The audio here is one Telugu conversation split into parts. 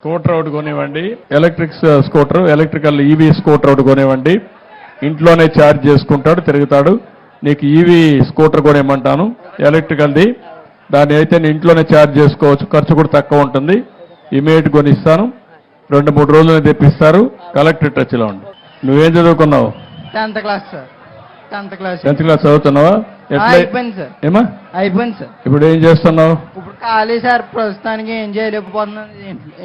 స్కూటర్ ఒకటి కొనివ్వండి, electric scooter, electrical EV scooter ఒకటి కొనివ్వండి. ఇంట్లోనే ఛార్జ్ చేసుకుంటాడు, తిరుగుతాడు. నీకు ఈవీ స్కూటర్ కొనివ్వమంటాను, ఎలక్ట్రికల్ది. దాన్ని అయితే నేను ఇంట్లోనే ఛార్జ్ చేసుకోవచ్చు, ఖర్చు కూడా తక్కువ ఉంటుంది. ఇమీడియట్ కొనిస్తాను, 2-3 రోజులు తెప్పిస్తారు. కలెక్టర్ టచ్లో ఉండి. నువ్వేం చదువుకున్నావు? 10th class sir. 10th class. 10th class చదువుతున్నావా? అయిపోయింది సార్. ఏమా అయిపోయింది సార్. ఇప్పుడు ఏం చేస్తున్నావు? ఇప్పుడు ఖాళీ సార్, ప్రస్తుతానికి ఏం చేయలేకపోతున్నాను,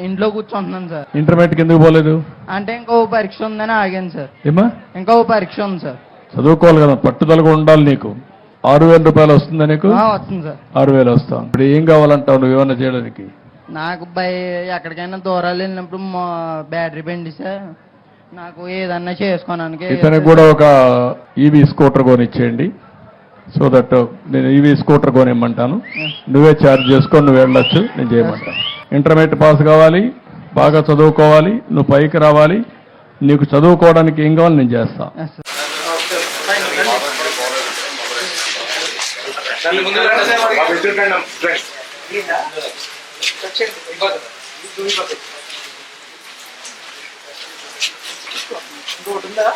ఇంట్లో కూర్చుంటున్నాను సార్. ఇంటర్మీడియట్కి ఎందుకు పోలేదు? అంటే ఇంకో పరీక్ష ఉందని ఆగాను సార్. ఏమా? ఇంకో పరీక్ష ఉంది సార్. చదువుకోవాలి కదా, పట్టుదలగా ఉండాలి. నీకు 6,000 రూపాయలు వస్తుందా? నీకు వస్తుంది సార్. 6,000 వస్తాం. ఇప్పుడు ఏం కావాలంటావు నువ్వు ఏమన్నా చేయడానికి? నాకు ఎక్కడికైనా దూరాలు వెళ్ళినప్పుడు బ్యాటరీ బండి సార్, నాకు ఏదన్నా చేసుకోవడానికి. ఇతనికి కూడా ఒక ఈవీ స్కూటర్ కొనిచ్చేయండి. సో దట్ నేను ఈవీ స్కూటర్ కొనిమ్మంటాను, నువ్వే ఛార్జ్ చేసుకొని నువ్వు వెళ్ళొచ్చు, నేను చేయమంటాను. ఇంటర్మీడియట్ పాస్ కావాలి, బాగా చదువుకోవాలి, నువ్వు పైకి రావాలి. నీకు చదువుకోవడానికి ఏం కావాలి నేను చేస్తా. ఇంకోటి ఉందా?